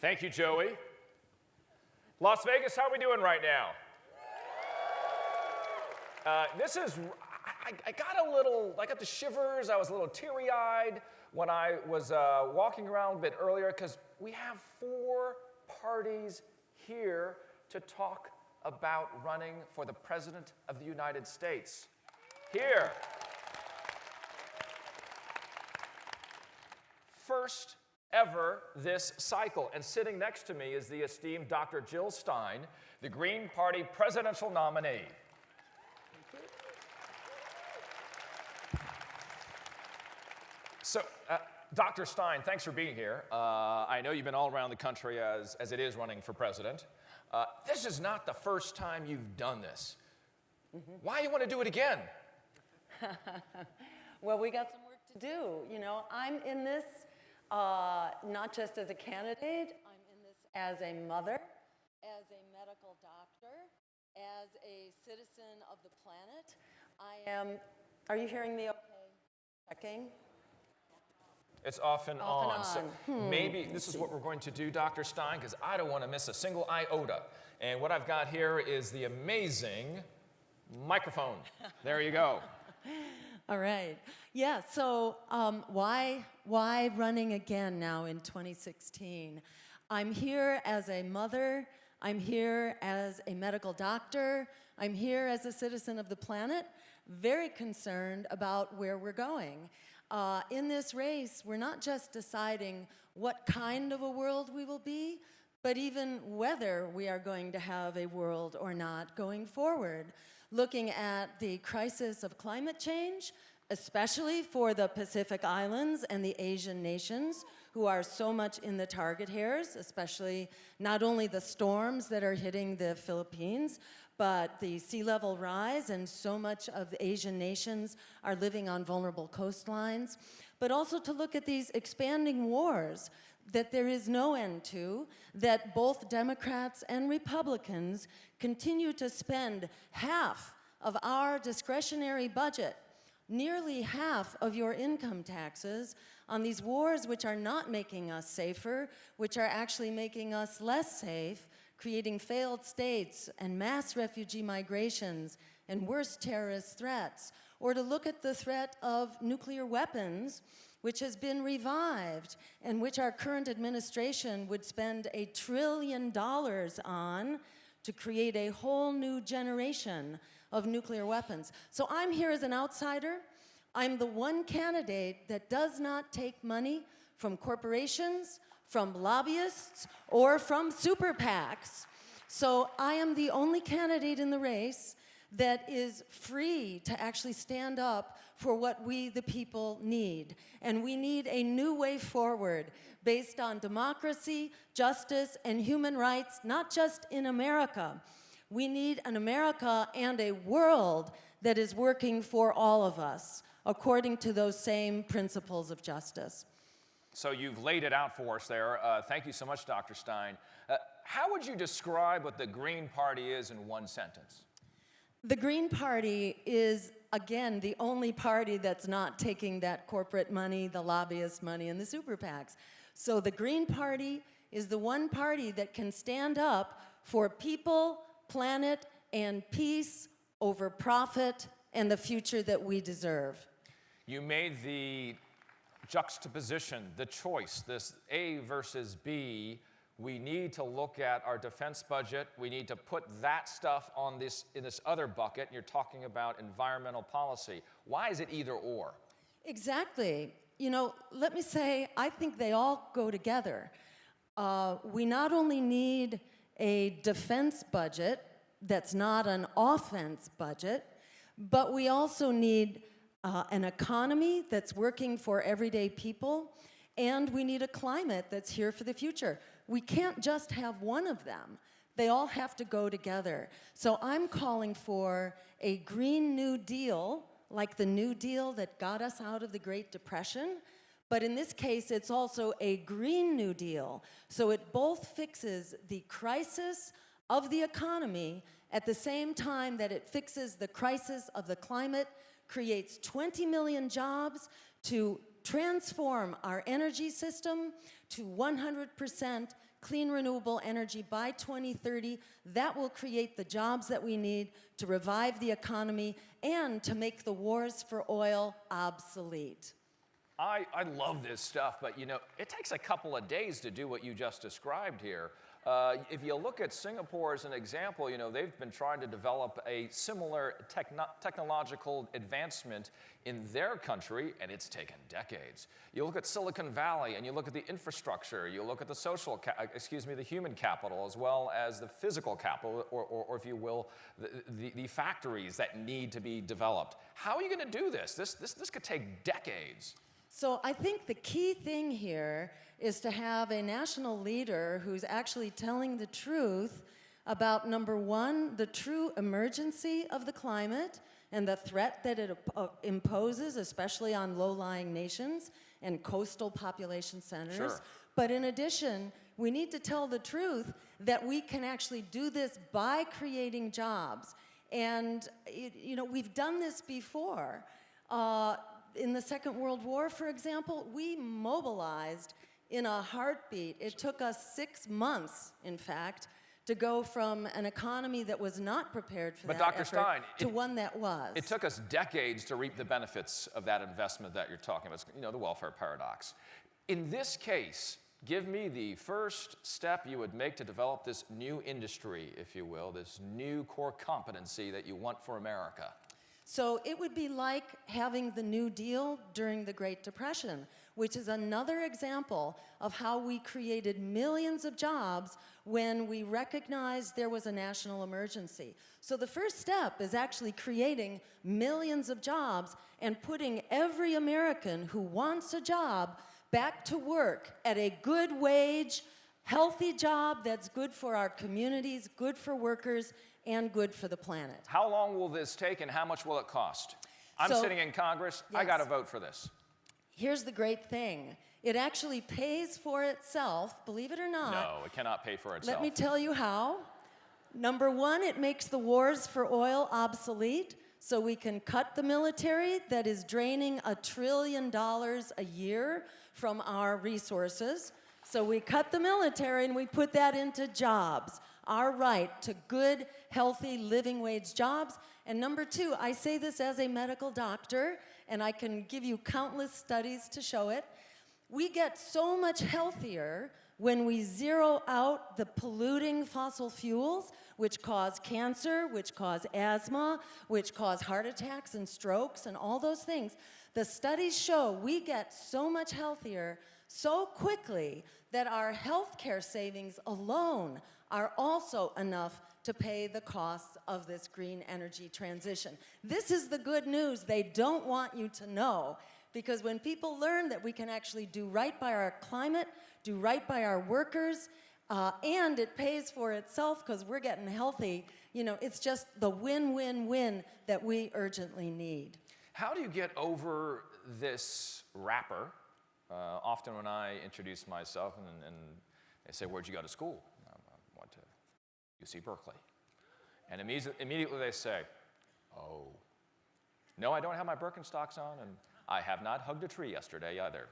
Thank you, Joey. Las Vegas, how are we doing right now? I got the shivers, I was a little teary-eyed when I was walking around a bit earlier because we have 4 parties here to talk about running for the President of the United States. Here. First ever this cycle. And sitting next to me is the esteemed Dr. Jill Stein, the Green Party presidential nominee. So, Dr. Stein, thanks for being here. I know you've been all around the country as it is running for president. This is not the first time you've done this. Why do you want to do it again? Well, we got some work to do. You know, I'm in this not just as a candidate, I'm in this as a mother, as a medical doctor, as a citizen of the planet. Are you hearing me okay? Checking? It's off and on. So maybe this is what we're going to do, Dr. Stein, because I don't want to miss a single iota. And what I've got here is the amazing microphone. There you go. All right. Yeah, so why running again now in 2016? I'm here as a mother. I'm here as a medical doctor. I'm here as a citizen of the planet, very concerned about where we're going. In this race, we're not just deciding what kind of a world we will be, but even whether we are going to have a world or not going forward. Looking at the crisis of climate change, especially for the Pacific Islands and the Asian nations who are so much in the target hairs, especially not only the storms that are hitting the Philippines, but the sea level rise, and so much of the Asian nations are living on vulnerable coastlines. But also to look at these expanding wars that there is no end to, that both Democrats and Republicans continue to spend half of our discretionary budget, nearly half of your income taxes, on these wars which are not making us safer, which are actually making us less safe, creating failed states and mass refugee migrations and worse terrorist threats, or to look at the threat of nuclear weapons, which has been revived and which our current administration would spend $1 trillion on to create a whole new generation of nuclear weapons. So I'm here as an outsider. I'm the one candidate that does not take money from corporations, from lobbyists, or from super PACs. So I am the only candidate in the race that is free to actually stand up for what we, the people, need. And we need a new way forward based on democracy, justice, and human rights, not just in America. We need an America and a world that is working for all of us, according to those same principles of justice. So you've laid it out for us there. Thank you so much, Dr. Stein. How would you describe what the Green Party is in one sentence? The Green Party is, again, the only party that's not taking that corporate money, the lobbyist money, and the super PACs. So the Green Party is the one party that can stand up for people, planet, and peace over profit and the future that we deserve. You made the juxtaposition, the choice, this A versus B. We need to look at our defense budget. We need to put that stuff on in this other bucket. You're talking about environmental policy. Why is it either or? Exactly. You know, let me say, I think they all go together. We not only need a defense budget that's not an offense budget, but we also need an economy that's working for everyday people, and we need a climate that's here for the future. We can't just have one of them. They all have to go together. So I'm calling for a Green New Deal, like the New Deal that got us out of the Great Depression, but in this case, it's also a Green New Deal. So it both fixes the crisis of the economy at the same time that it fixes the crisis of the climate, creates 20 million jobs to transform our energy system to 100% clean renewable energy by 2030. That will create the jobs that we need to revive the economy and to make the wars for oil obsolete. I love this stuff, but you know, it takes a couple of days to do what you just described here. If you look at Singapore as an example, you know, they've been trying to develop a similar technological advancement in their country, and it's taken decades. You look at Silicon Valley, and you look at the infrastructure, you look at the human capital, as well as the physical capital, or if you will, the factories that need to be developed. How are you going to do this? This could take decades. So I think the key thing here is to have a national leader who's actually telling the truth about, number one, the true emergency of the climate and the threat that it imposes, especially on low-lying nations and coastal population centers. Sure. But in addition, we need to tell the truth that we can actually do this by creating jobs. And, you know, we've done this before. In the Second World War, for example, we mobilized in a heartbeat. It took us 6 months, in fact, to go from an economy that was not prepared for that Dr. effort Stein, to one that was. It took us decades to reap the benefits of that investment that you're talking about, you know, the welfare paradox. In this case, give me the first step you would make to develop this new industry, if you will, this new core competency that you want for America. So it would be like having the New Deal during the Great Depression, which is another example of how we created millions of jobs when we recognized there was a national emergency. So the first step is actually creating millions of jobs and putting every American who wants a job back to work at a good wage, healthy job that's good for our communities, good for workers, and good for the planet. How long will this take, and how much will it cost? I'm sitting in Congress. Yes. I got to vote for this. Here's the great thing. It actually pays for itself, believe it or not. No, it cannot pay for itself. Let me tell you how. Number one, it makes the wars for oil obsolete, so we can cut the military that is draining $1 trillion a year from our resources. So we cut the military and we put that into jobs, our right to good, healthy, living wage jobs. And number two, I say this as a medical doctor, and I can give you countless studies to show it. We get so much healthier when we zero out the polluting fossil fuels, which cause cancer, which cause asthma, which cause heart attacks and strokes and all those things. The studies show we get so much healthier so quickly that our healthcare savings alone are also enough to pay the costs of this green energy transition. This is the good news they don't want you to know, because when people learn that we can actually do right by our climate, do right by our workers, and it pays for itself because we're getting healthy, you know, it's just the win-win-win that we urgently need. How do you get over this wrapper? Often when I introduce myself and they say, "Where'd you go to school?" I went to UC Berkeley. And immediately they say, "Oh, no, I don't have my Birkenstocks on, and I have not hugged a tree yesterday either."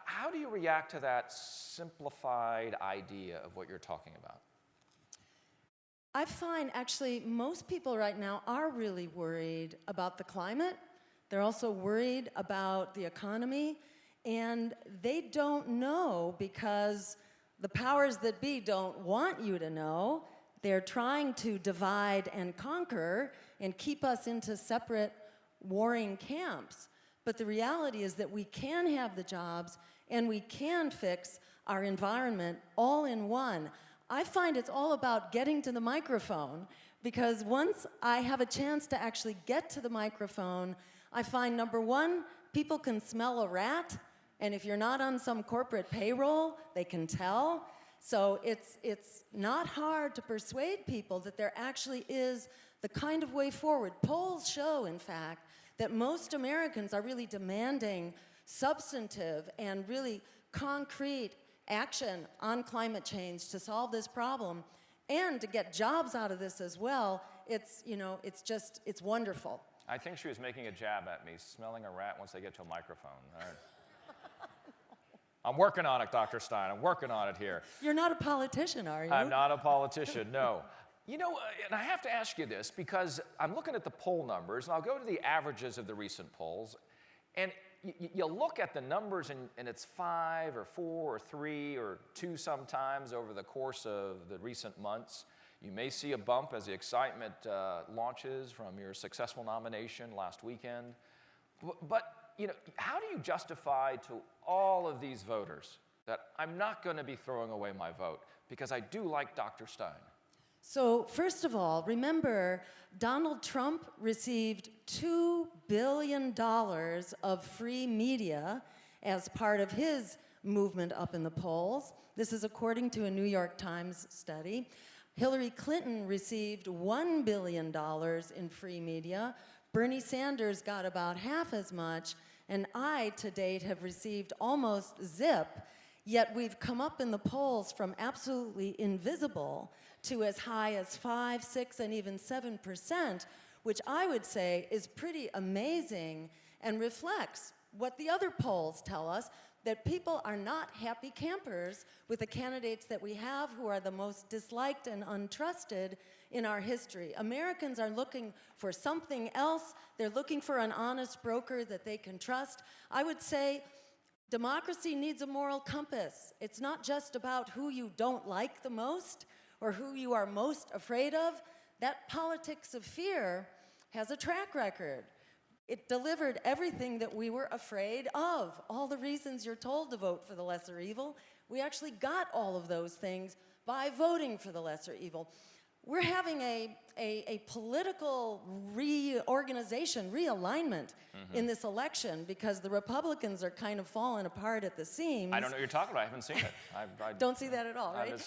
How do you react to that simplified idea of what you're talking about? I find actually most people right now are really worried about the climate. They're also worried about the economy, and they don't know because the powers that be don't want you to know. They're trying to divide and conquer and keep us into separate warring camps. But the reality is that we can have the jobs and we can fix our environment all in one. I find it's all about getting to the microphone, because once I have a chance to actually get to the microphone, I find, number one, people can smell a rat, and if you're not on some corporate payroll, they can tell. So it's not hard to persuade people that there actually is the kind of way forward. Polls show, in fact, that most Americans are really demanding substantive and really concrete action on climate change to solve this problem and to get jobs out of this as well. It's, you know, it's wonderful. I think she was making a jab at me, smelling a rat once they get to a microphone. I'm working on it, Dr. Stein. I'm working on it here. You're not a politician, are you? I'm not a politician, no. You know, and I have to ask you this because I'm looking at the poll numbers, and I'll go to the averages of the recent polls, and you look at the numbers, and it's 5 or 4 or 3 or 2 sometimes over the course of the recent months. You may see a bump as the excitement launches from your successful nomination last weekend. But you know, how do you justify to all of these voters that I'm not going to be throwing away my vote because I do like Dr. Stein? So first of all, remember, Donald Trump received $2 billion of free media as part of his movement up in the polls. This is according to a New York Times study. Hillary Clinton received $1 billion in free media. Bernie Sanders got about half as much, and I, to date, have received almost zip, yet we've come up in the polls from absolutely invisible to as high as 5, 6, and even 7%, which I would say is pretty amazing and reflects what the other polls tell us, that people are not happy campers with the candidates that we have who are the most disliked and untrusted in our history. Americans are looking for something else. They're looking for an honest broker that they can trust. I would say democracy needs a moral compass. It's not just about who you don't like the most or who you are most afraid of. That politics of fear has a track record. It delivered everything that we were afraid of. All the reasons you're told to vote for the lesser evil, we actually got all of those things by voting for the lesser evil. We're having a political reorganization, realignment in this election because the Republicans are kind of falling apart at the seams. I don't know what you're talking about. I haven't seen it. I don't see that at all, right?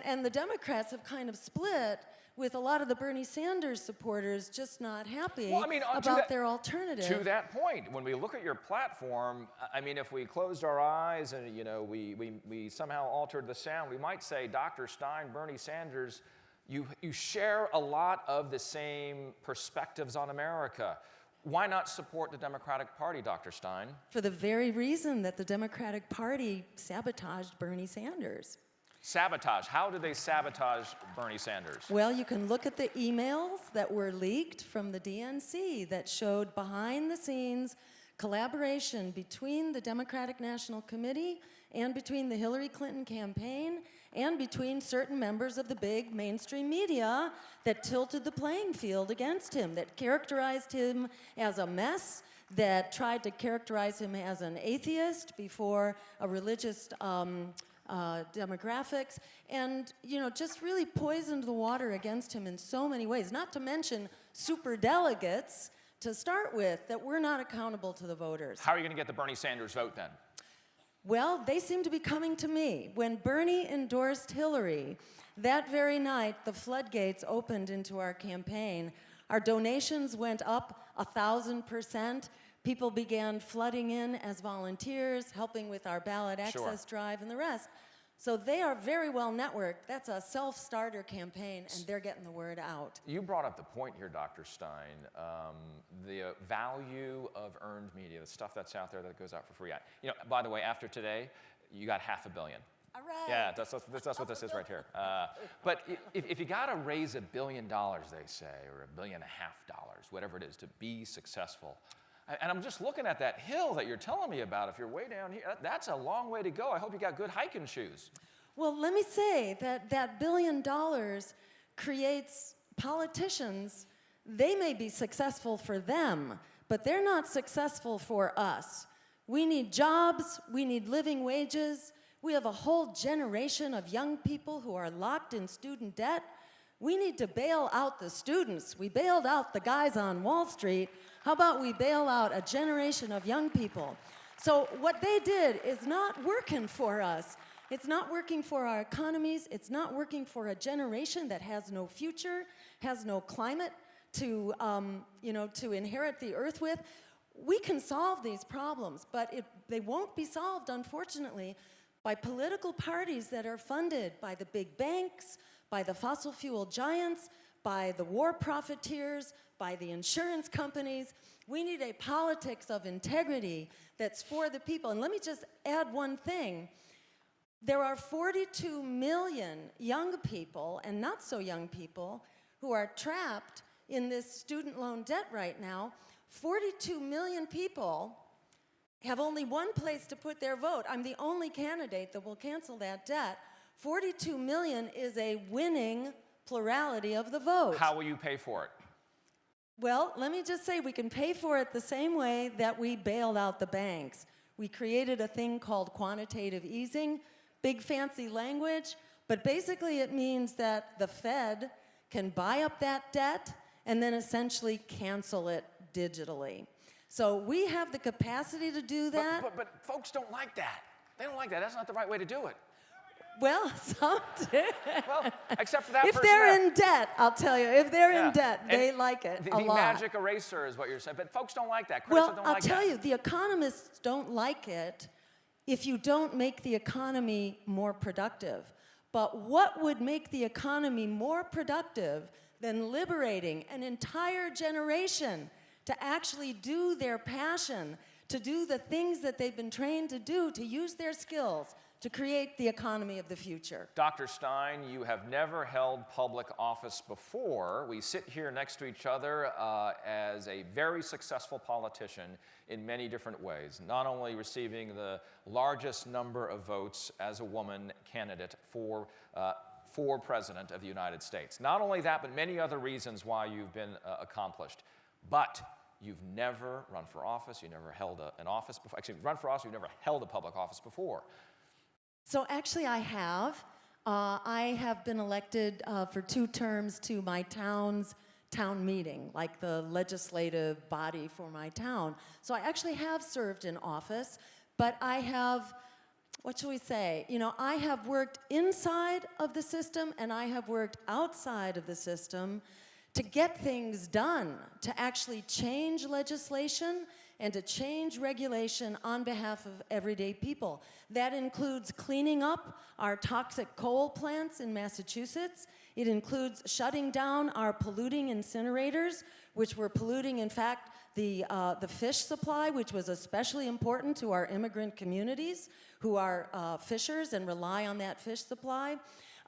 And the Democrats have kind of split with a lot of the Bernie Sanders supporters just not happy about their alternative. To that point, when we look at your platform, I mean, if we closed our eyes and, you know, we somehow altered the sound, we might say Dr. Stein, Bernie Sanders, you share a lot of the same perspectives on America. Why not support the Democratic Party, Dr. Stein? For the very reason that the Democratic Party sabotaged Bernie Sanders. Sabotage. How did they sabotage Bernie Sanders? Well, you can look at the emails that were leaked from the DNC that showed behind the scenes collaboration between the Democratic National Committee and between the Hillary Clinton campaign and between certain members of the big mainstream media that tilted the playing field against him, that characterized him as a mess, that tried to characterize him as an atheist before a religious demographics, and just really poisoned the water against him in so many ways, not to mention superdelegates to start with that were not accountable to the voters. How are you going to get the Bernie Sanders vote then? Well, they seem to be coming to me. When Bernie endorsed Hillary, that very night the floodgates opened into our campaign. Our donations went up 1,000%. People began flooding in as volunteers, helping with our ballot access drive and the rest. So they are very well networked. That's a self-starter campaign, and they're getting the word out. You brought up the point here, Dr. Stein, the value of earned media, the stuff that's out there that goes out for free. By the way, after today, you got $500 million. All right. Yeah, that's what this is right here. But if you got to raise $1 billion, they say, or $1.5 billion, whatever it is, to be successful. And I'm just looking at that hill that you're telling me about. If you're way down here, that's a long way to go. I hope you got good hiking shoes. Well, let me say that $1 billion creates politicians. They may be successful for them, but they're not successful for us. We need jobs. We need living wages. We have a whole generation of young people who are locked in student debt. We need to bail out the students. We bailed out the guys on Wall Street. How about we bail out a generation of young people? So what they did is not working for us. It's not working for our economies. It's not working for a generation that has no future, has no climate to inherit the earth with. We can solve these problems, but they won't be solved, unfortunately, by political parties that are funded by the big banks, by the fossil fuel giants, by the war profiteers, by the insurance companies. We need a politics of integrity that's for the people. And let me just add one thing. There are 42 million young people and not so young people who are trapped in this student loan debt right now. 42 million people have only one place to put their vote. I'm the only candidate that will cancel that debt. 42 million is a winning plurality of the vote. How will you pay for it? Well, let me just say we can pay for it the same way that we bailed out the banks. We created a thing called quantitative easing, big fancy language, but basically it means that the Fed can buy up that debt and then essentially cancel it digitally. So we have the capacity to do that. But folks don't like that. They don't like that. That's not the right way to do it. Well, some do. Well, except for that If person they're there. in debt, I'll tell you, if they're Yeah. in debt, And they like it a the lot. magic eraser is what you're saying. But folks don't like that. Critics Well, don't I'll like tell that. you, the economists don't like it if you don't make the economy more productive. But what would make the economy more productive than liberating an entire generation to actually do their passion, to do the things that they've been trained to do, to use their skills, to create the economy of the future? Dr. Stein, you have never held public office before. We sit here next to each other as a very successful politician in many different ways, not only receiving the largest number of votes as a woman candidate for President of the United States. Not only that, but many other reasons why you've been accomplished. But you've never run for office, you never held an office before. Actually, run for office, you've never held a public office before. So actually I have. I have been elected for 2 terms to my town's town meeting, like the legislative body for my town. So I actually have served in office, but I have, what shall we say, I have worked inside of the system and I have worked outside of the system to get things done, to actually change legislation and to change regulation on behalf of everyday people. That includes cleaning up our toxic coal plants in Massachusetts. It includes shutting down our polluting incinerators, which were polluting, in fact, the fish supply, which was especially important to our immigrant communities who are fishers and rely on that fish supply.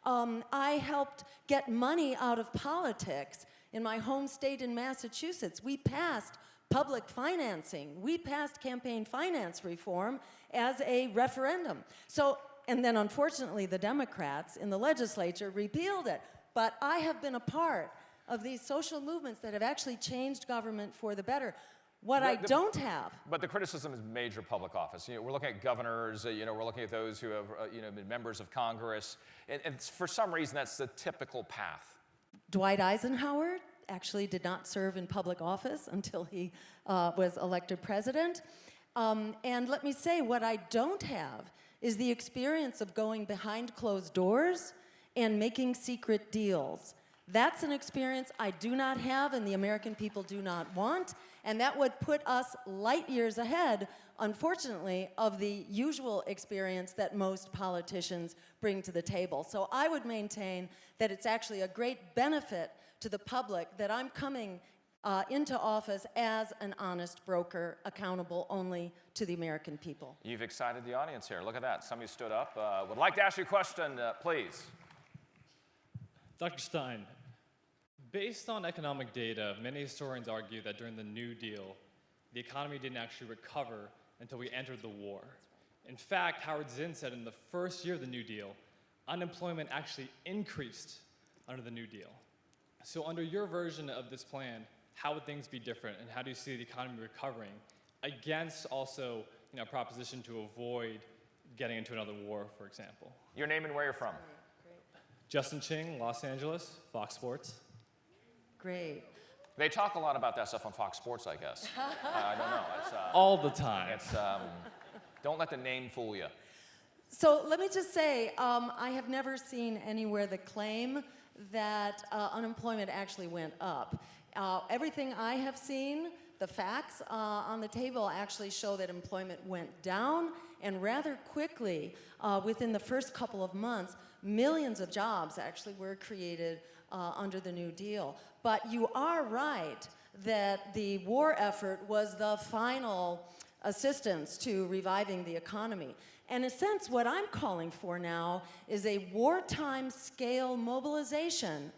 I helped get money out of politics. In my home state in Massachusetts, we passed public financing. We passed campaign finance reform as a referendum. So, and then unfortunately the Democrats in the legislature repealed it. But I have been a part of these social movements that have actually changed government for the better. What I don't have. But the criticism is major public office. We're looking at governors, we're looking at those who have been members of Congress, and for some reason that's the typical path. Dwight Eisenhower actually did not serve in public office until he was elected president. And let me say, what I don't have is the experience of going behind closed doors and making secret deals. That's an experience I do not have and the American people do not want, and that would put us light years ahead, unfortunately, of the usual experience that most politicians bring to the table. So I would maintain that it's actually a great benefit to the public that I'm coming into office as an honest broker, accountable only to the American people. You've excited the audience here. Look at that. Somebody stood up. Would like to ask you a question, please. Dr. Stein, based on economic data, many historians argue that during the New Deal, the economy didn't actually recover until we entered the war. In fact, Howard Zinn said in the first year of the New Deal, unemployment actually increased under the New Deal. So under your version of this plan, how would things be different, and how do you see the economy recovering against also a proposition to avoid getting into another war, for example? Your name and where you're from. Justin Ching, Los Angeles, Fox Sports. Great. They talk a lot about that stuff on Fox Sports, I guess. I don't know. It's, All the time. It's, don't let the name fool you. So let me just say, I have never seen anywhere the claim that unemployment actually went up. Everything I have seen, the facts on the table actually show that employment went down, and rather quickly, within the first couple of months, millions of jobs actually were created under the New Deal. But you are right that the war effort was the final assistance to reviving the economy. And in a sense, what I'm calling for now is a wartime scale mobilization.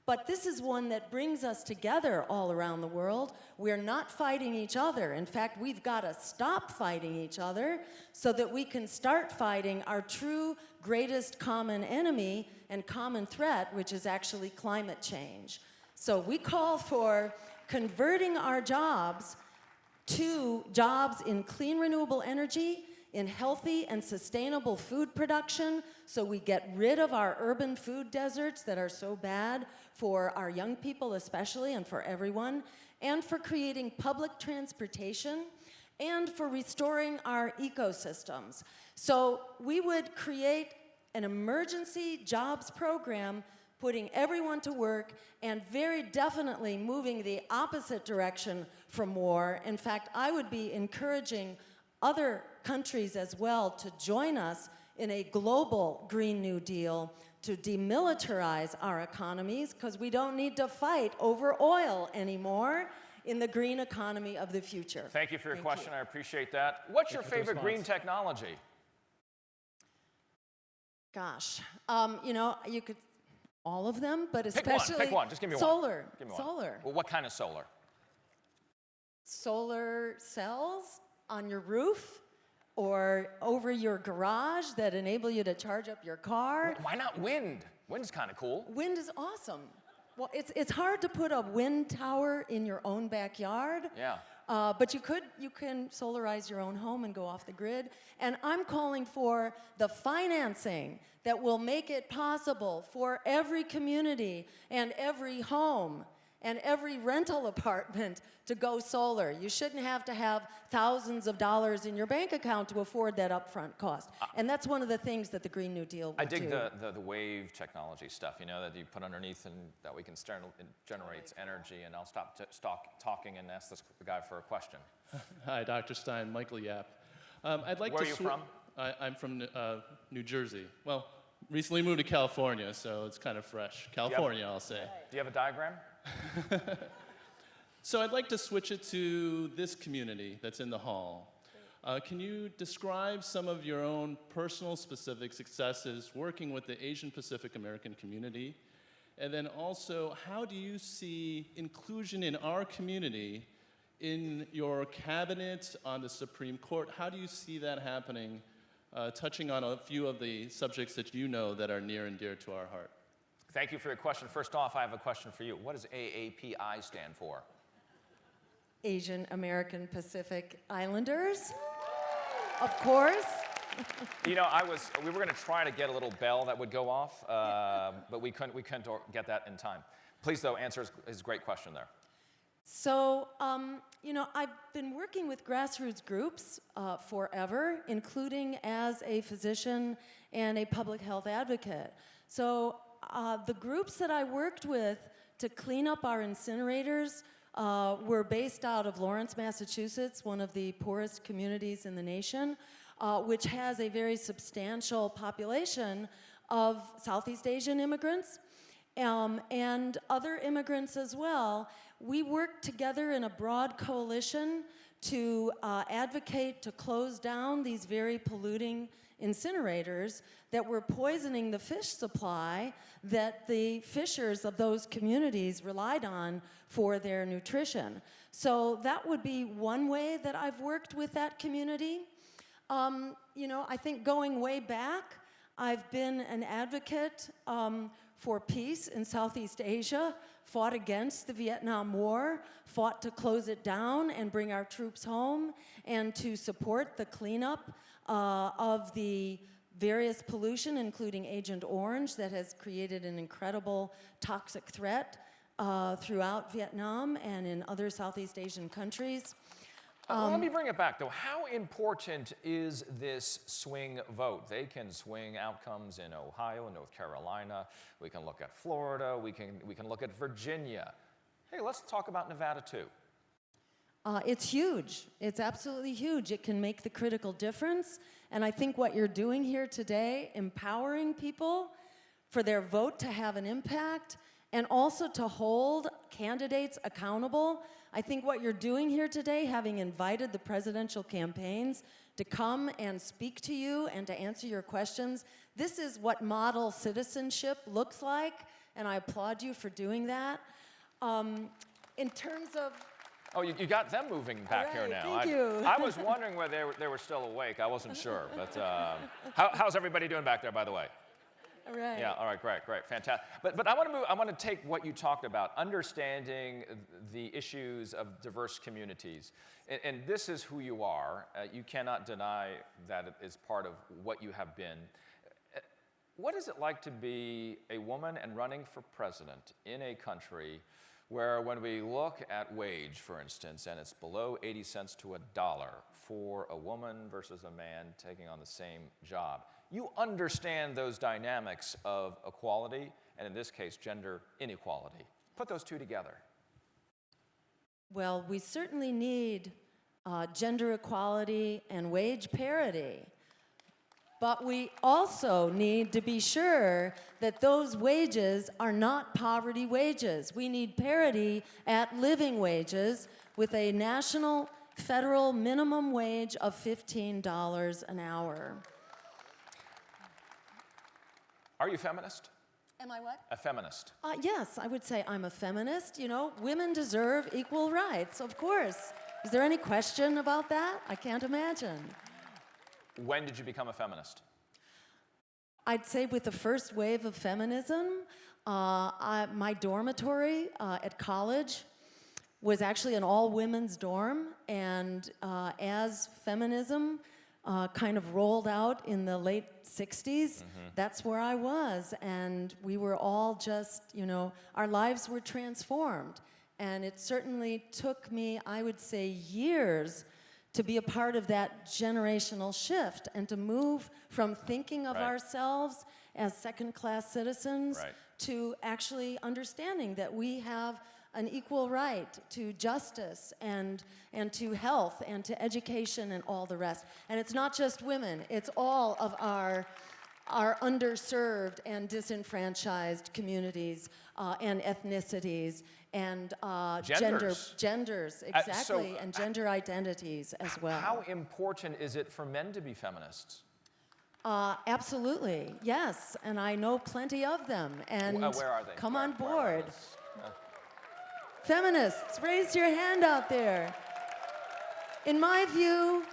But this is one that brings us together all around the world. We're not fighting each other. In fact, we've got to stop fighting each other so that we can start fighting our true greatest common enemy and common threat, which is actually climate change. So we call for converting our jobs to jobs in clean renewable energy, in healthy and sustainable food production, so we get rid of our urban food deserts that are so bad for our young people especially, and for everyone, and for creating public transportation, and for restoring our ecosystems. So we would create an emergency jobs program, putting everyone to work, and very definitely moving the opposite direction from war. In fact, I would be encouraging other countries as well to join us in a global Green New Deal to demilitarize our economies, because we don't need to fight over oil anymore in the green economy of the future. Thank you for your question. I appreciate that. What's your favorite green technology? Gosh, you know, you could, all of them, but especially pick one. Just give me solar. one. Give me Solar. One. Well, what kind of solar? Solar cells on your roof or over your garage that enable you to charge up your car. Why not wind? Wind's kind of cool. Wind is awesome. Well, it's hard to put a wind tower in your own backyard. Yeah. But you can solarize your own home and go off the grid. And I'm calling for the financing that will make it possible for every community and every home and every rental apartment to go solar. You shouldn't have to have thousands of dollars in your bank account to afford that upfront cost. And that's one of the things that the Green New Deal will do. I dig the wave technology stuff, you know, that you put underneath and that we can start, it generates energy. And I'll stop talking and ask this guy for a question. Hi, Dr. Stein, Michael Yap. I'd like Where to are you from? I'm from New Jersey. Well, recently moved to California, so it's kind of fresh. California, I'll say. Do you have a diagram? So I'd like to switch it to this community that's in the hall. Can you describe some of your own personal specific successes working with the Asian Pacific American community? And then also, how do you see inclusion in our community in your cabinet, on the Supreme Court? How do you see that happening, touching on a few of the subjects that you know that are near and dear to our heart? Thank you for your question. First off, I have a question for you. What does AAPI stand for? Asian American Pacific Islanders, of course. You know, we were going to try to get a little bell that would go off, but we couldn't get that in time. Please, though, answer his great question there. So, you know, I've been working with grassroots groups forever, including as a physician and a public health advocate. So, the groups that I worked with to clean up our incinerators were based out of Lawrence, Massachusetts, one of the poorest communities in the nation, which has a very substantial population of Southeast Asian immigrants and other immigrants as well. We worked together in a broad coalition to advocate to close down these very polluting incinerators that were poisoning the fish supply that the fishers of those communities relied on for their nutrition. So that would be one way that I've worked with that community. You know, I think going way back, I've been an advocate for peace in Southeast Asia, fought against the Vietnam War, fought to close it down and bring our troops home, and to support the cleanup of the various pollution, including Agent Orange, that has created an incredible toxic threat throughout Vietnam and in other Southeast Asian countries. Let me bring it back, though. How important is this swing vote? They can swing outcomes in Ohio and North Carolina. We can look at Florida. We can look at Virginia. Hey, let's talk about Nevada, too. It's huge. It's absolutely huge. It can make the critical difference. And I think what you're doing here today, empowering people for their vote to have an impact and also to hold candidates accountable. I think what you're doing here today, having invited the presidential campaigns to come and speak to you and to answer your questions, this is what model citizenship looks like, and I applaud you for doing that. In terms of Oh, you got them moving back here right, now. thank you. I was wondering whether they were still awake. I wasn't sure. But how's everybody doing back there, by the way? all right. Yeah, all right, great, fantastic. But I want to take what you talked about, understanding the issues of diverse communities. And this is who you are. You cannot deny that it is part of what you have been. What is it like to be a woman and running for president in a country where when we look at wage, for instance, and it's below 80 cents to $1 for a woman versus a man taking on the same job, you understand those dynamics of equality, and in this case, gender inequality. Put those two together. Well, we certainly need gender equality and wage parity. But we also need to be sure that those wages are not poverty wages. We need parity at living wages with a national federal minimum wage of $15 an hour. Are you a feminist? Am I what? A feminist. Yes, I would say I'm a feminist. You know, women deserve equal rights, of course. Is there any question about that? I can't imagine. When did you become a feminist? I'd say with the first wave of feminism, my dormitory at college was actually an all-women's dorm, and as feminism kind of rolled out in the late 60s, that's where I was, and we were all just, you know, our lives were transformed. And it certainly took me, I would say, years to be a part of that generational shift and to move from thinking of ourselves as second-class citizens to actually understanding that we have an equal right to justice and to health and to education and all the rest. And it's not just women, it's all of our underserved and disenfranchised communities and ethnicities and genders, exactly, and gender identities as well. How important is it for men to be feminists? Absolutely, yes, and I know plenty of them. And where are they? Come Where on board. are Feminists, raise your hand out there. In my view,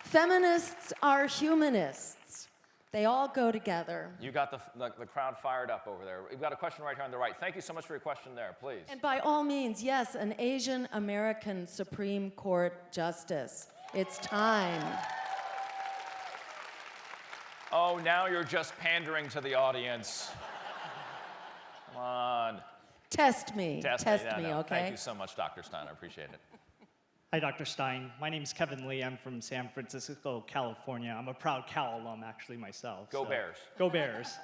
feminists are humanists. They all go together. You got the crowd fired up over there. We've got a question right here on the right. Thank you so much for your question there, please. And by all means, yes, an Asian American Supreme Court justice. It's time. Oh, now you're just pandering to the audience. Come on. Test me. Test me, No. okay? Thank you so much, Dr. Stein. I appreciate it. Hi, Dr. Stein. My name is Kevin Lee. I'm from San Francisco, California. I'm a proud Cal alum, actually, myself. Go Bears. Go Bears.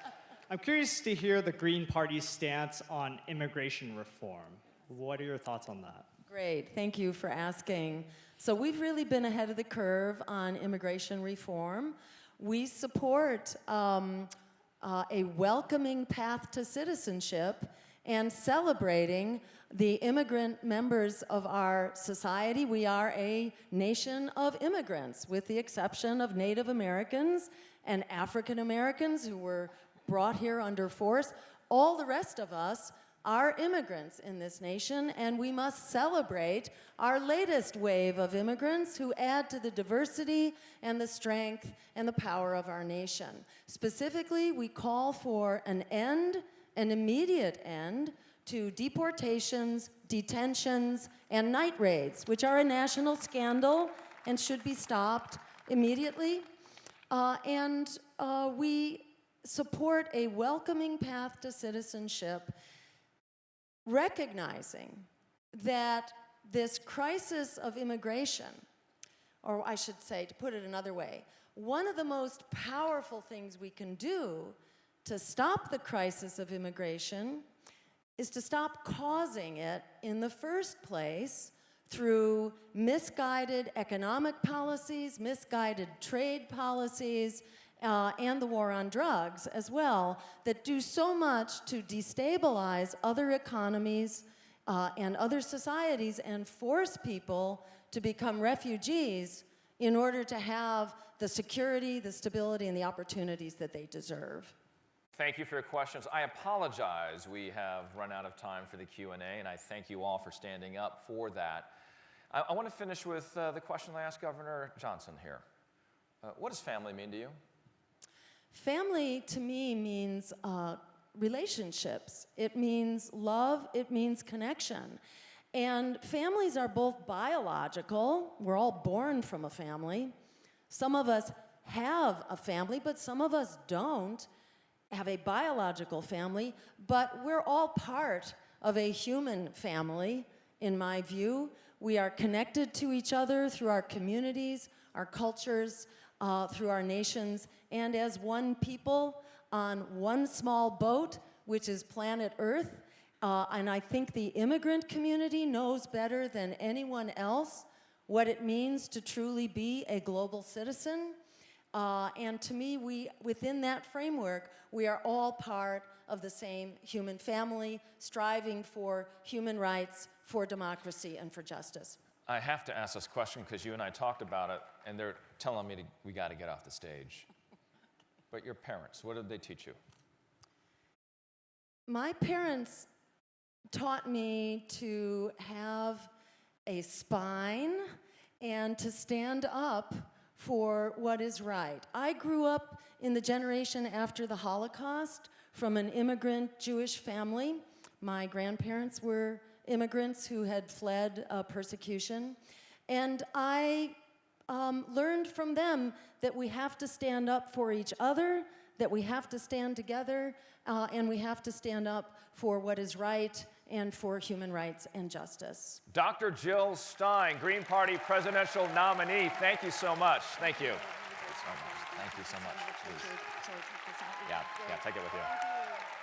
I'm curious to hear the Green Party's stance on immigration reform. What are your thoughts on that? Great. Thank you for asking. So we've really been ahead of the curve on immigration reform. We support a welcoming path to citizenship and celebrating the immigrant members of our society. We are a nation of immigrants, with the exception of Native Americans and African Americans who were brought here under force. All the rest of us are immigrants in this nation, and we must celebrate our latest wave of immigrants who add to the diversity and the strength and the power of our nation. Specifically, we call for an immediate end, to deportations, detentions, and night raids, which are a national scandal and should be stopped immediately. We support a welcoming path to citizenship, recognizing that this crisis of immigration, or I should say, to put it another way, one of the most powerful things we can do to stop the crisis of immigration is to stop causing it in the first place through misguided economic policies, misguided trade policies, and the war on drugs as well, that do so much to destabilize other economies and other societies and force people to become refugees in order to have the security, the stability, and the opportunities that they deserve. Thank you for your questions. I apologize we have run out of time for the Q&A, and I thank you all for standing up for that. I want to finish with the question I asked Governor Johnson here. What does family mean to you? Family, to me, means relationships. It means love. It means connection. And families are both biological. We're all born from a family. Some of us have a family, but some of us don't have a biological family, but we're all part of a human family, in my view. We are connected to each other through our communities, our cultures, through our nations, and as one people on one small boat, which is planet Earth. And I think the immigrant community knows better than anyone else what it means to truly be a global citizen. And to me, within that framework, we are all part of the same human family, striving for human rights, for democracy, and for justice. I have to ask this question because you and I talked about it, and they're telling me we got to get off the stage. But your parents, what did they teach you? My parents taught me to have a spine and to stand up for what is right. I grew up in the generation after the Holocaust from an immigrant Jewish family. My grandparents were immigrants who had fled persecution. And I learned from them that we have to stand up for each other, that we have to stand together, and we have to stand up for what is right and for human rights and justice. Dr. Jill Stein, Green Party presidential nominee, thank you so much. Thank you. Thank you so much. Thank you so much. Please. Yeah, take it with you.